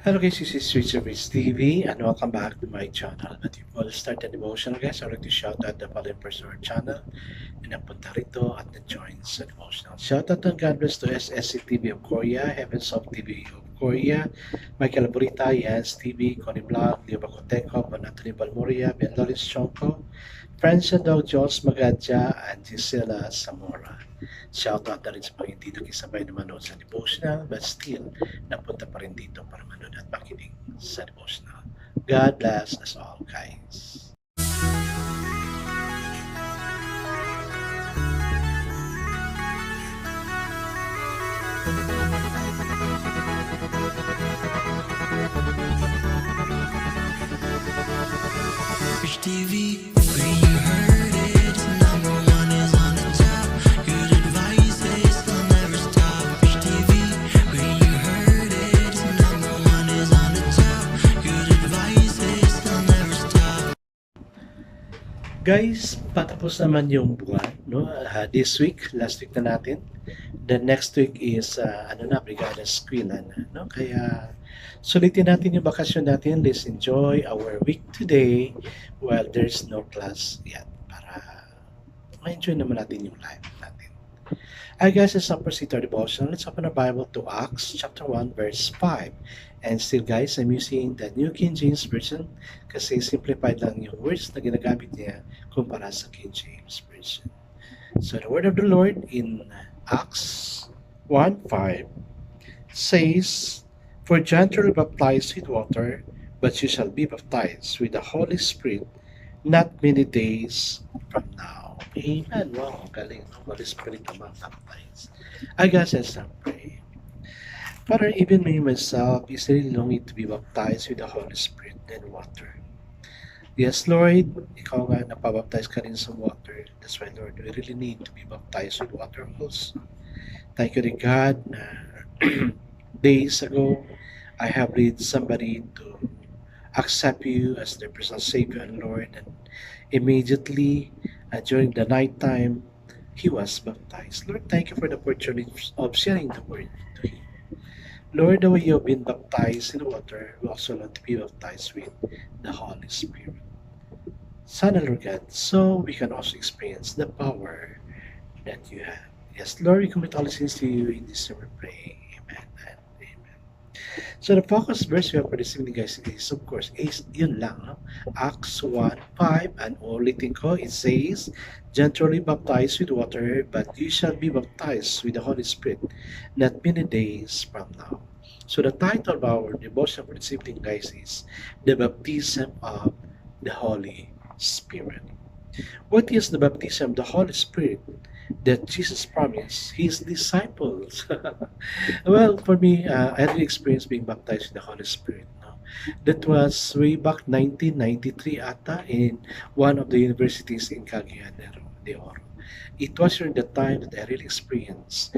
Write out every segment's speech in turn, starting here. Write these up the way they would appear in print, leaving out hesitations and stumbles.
Hello guys, this is Sweet Service TV and welcome back to my channel. But before we start the devotional guys, I would like to shout out the following person on our channel na napunta rito at na-join sa devotional. Shout out and God bless to SSC TV of Korea, Heavens of TV of Korea, Michael Burita, Yans TV, Connie Vlog, Leo Bacoteco, Anthony Balmoria, Ben Loris Chonko, Friends and Dog Jones Magadja, and Gisela Zamora. Shout out na rin sa mga hindi nakisabay na manood sa devotional but still napunta pa rin dito para manood at makinig sa devotional. God bless us all, guys. Fish TV, where you heard it, number one is on the top. Good advice is will never stop. Fish TV, where you heard it, number one is on the top. Good advice is will never stop. Guys, patapos naman yung buwan, no? This week, last week na natin. The next week is Brigada Eskwela na, no? Kaya sulitin natin yung bakasyon natin. Let's enjoy our week today while there's no class yet para ma-enjoy naman natin yung life natin. Alright guys, let's now proceed to our devotion. Let's open our Bible to Acts chapter 1 verse 5. And still guys, I'm using the New King James Version kasi simplified lang yung words na ginagamit niya kumpara sa King James Version. So the word of the Lord in Acts 1:5 says, "For John truly baptized with water, but you shall be baptized with the Holy Spirit not many days from now." Amen. Wow, galing. Holy Spirit naman baptized. I guess let's not pray. Father, even me myself is really longing to be baptized with the Holy Spirit and water. Yes, Lord, ikaw nga napabaptize ka rin sa water. That's why, Lord, we really need to be baptized with water also. Thank you to God na days ago, I have led somebody to accept you as their personal Savior and Lord, and immediately during the night time, he was baptized. Lord, thank you for the opportunity of sharing the word to him. Lord, the way you have been baptized in water, we also want to be baptized with the Holy Spirit. Sana, Lord God, so we can also experience the power that you have. Yes, Lord, we commit all things to you in this we pray. Amen and amen. So the focus verse we have for this evening, guys, is of course, is yun lang, no? Acts 1:5, and ulitin ko, it says, "John truly baptized with water, but you shall be baptized with the Holy Spirit not many days from now." So the title of our devotion for this evening, guys, is The Baptism of the Holy Spirit. What is the baptism of the Holy Spirit that Jesus promised his disciples? Well, for me, I really experienced being baptized with the Holy Spirit. No? That was way back 1993 ata in one of the universities in Cagayan de Oro. It was during the time that I really experienced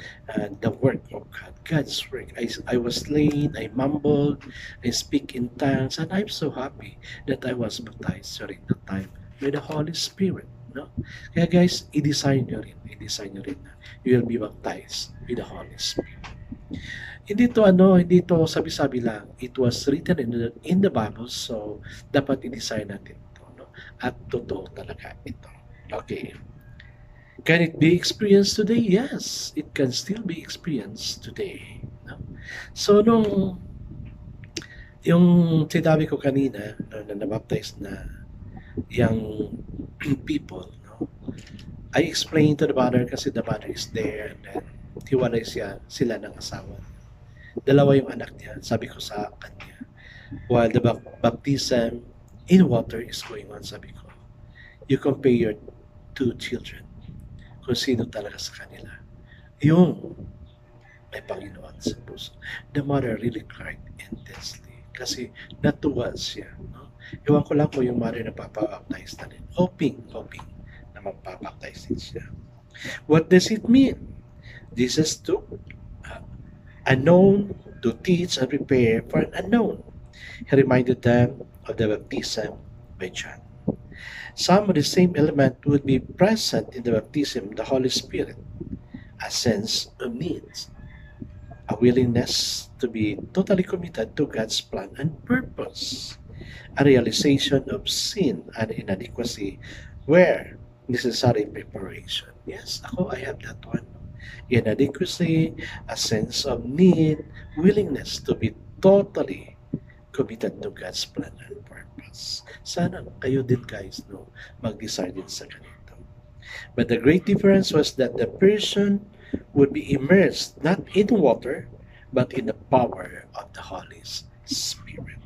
the work of God, God's work. I was slain, I mumbled, I speak in tongues, and I'm so happy that I was baptized during that time with the Holy Spirit. No? Kaya guys, i-design nyo rin na you will be baptized with the Holy Spirit. Hindi to sabi-sabi lang. It was written in the Bible, so dapat i-design natin ito. No? At totoo talaga ito. Okay. Can it be experienced today? Yes, it can still be experienced today. No? So, yung sinabi ko kanina, na nabaptize na young people, no? I explained to the mother kasi the mother is there, and then hiwalay sila ng asawa. Dalawa yung anak niya. Sabi ko sa kanya, while the baptism in water is going on, sabi ko, you compare your two children kung sino talaga sa kanila yung may Panginoon sa puso. The mother really cried intensely kasi natuwa siya. No? Iwan ko lang po yung mother na papabaptize na rin. Hoping na magpapabaptize din siya. What does it mean? Jesus took unknown to teach and prepare for an unknown. He reminded them of the baptism by John. Some of the same element would be present in the baptism of the Holy Spirit: a sense of needs, a willingness to to be totally committed to God's plan and purpose. A realization of sin and inadequacy where necessary preparation. Yes, I have that one. Inadequacy, a sense of need, willingness to be totally committed to God's plan and purpose. Sana kayo din guys, mag-decide din sa ganito. But the great difference was that the person would be immersed not in water, but in the power of the Holy Spirit.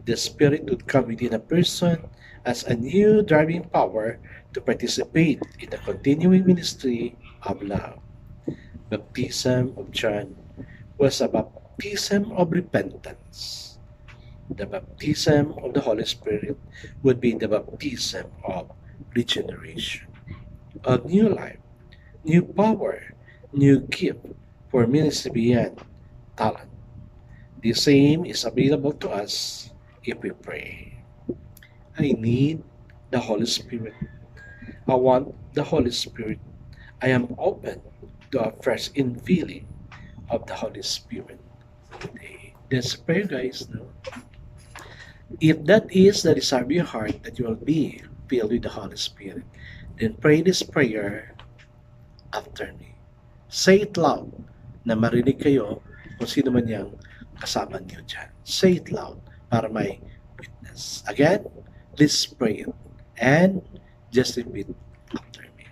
The Spirit would come within a person as a new driving power to participate in the continuing ministry of love. Baptism of John was a baptism of repentance. The baptism of the Holy Spirit would be the baptism of regeneration, of new life, new power, new gift for ministry beyond talent. The same is available to us if we pray. I need the Holy Spirit. I want the Holy Spirit. I am open to a fresh infilling of the Holy Spirit today. That's prayer, guys. If that is the desire of your heart that you will be filled with the Holy Spirit, then pray this prayer after me. Say it loud na marinig kayo kung sino man yung kasama niyo dyan. Say it loud para may witness. Again, let's pray it. And just repeat after me.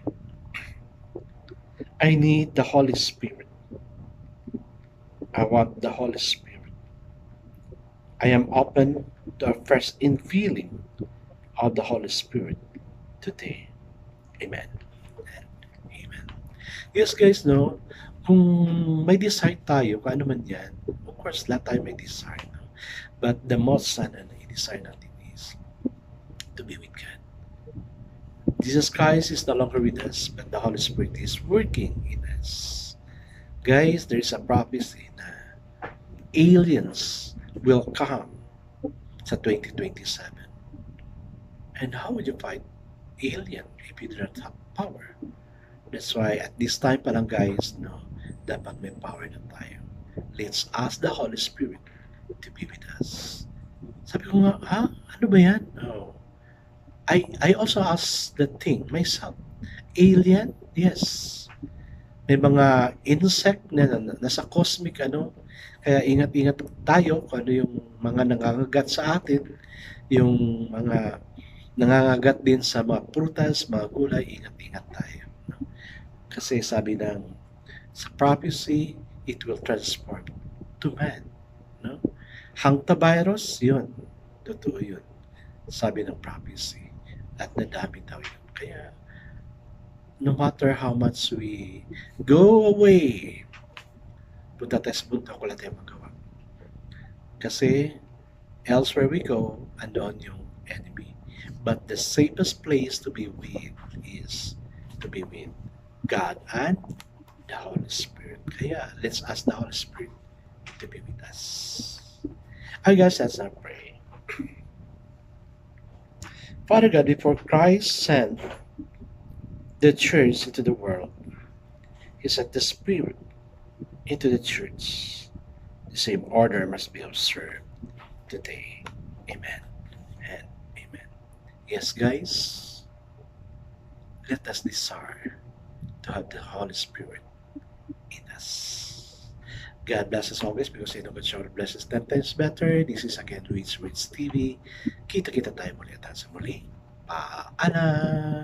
I need the Holy Spirit. I want the Holy Spirit. I am open to a fresh infilling of the Holy Spirit today. Amen. And amen. Yes guys, kung may desire tayo, kung ano man yan, of course, lahat tayo may desire. But the most sana na i-desire natin is to be with God. Jesus Christ is no longer with us, but the Holy Spirit is working in us. Guys, there is a prophecy na aliens will come sa 2027. And how would you fight alien if you do not have power? That's why at this time pa lang guys, dapat may power na tayo. Let's ask the Holy Spirit to be with us. Sabi ko nga, ano ba yan? I also asked that thing myself. Alien? Yes. May mga insect na nasa cosmic kaya ingat-ingat tayo kung ano yung mga nangangagat sa atin, yung mga nangangagat din sa mga prutas, mga gulay, ingat-ingat tayo. Kasi sabi sa prophecy, it will transform to man. Hantavirus, yun. Totoo yun. Sabi ng prophecy. At nadami daw yun. Kaya, no matter how much we go away, punta tayo sa bundok, wala tayong magawa. Kasi, elsewhere we go, andoon yung enemy. But the safest place to be with is to be with God and the Holy Spirit. Kaya, let's ask the Holy Spirit to be with us. I guess that's our prayer. Father God, before Christ sent the church into the world, He sent the Spirit into the church. The same order must be observed today. Amen and amen. Yes, guys, let us desire to have the Holy Spirit in us. God bless us always because God shall bless us 10 times better. This is again Reach TV. Kita-kita tayo muli at sa muli. Paalam!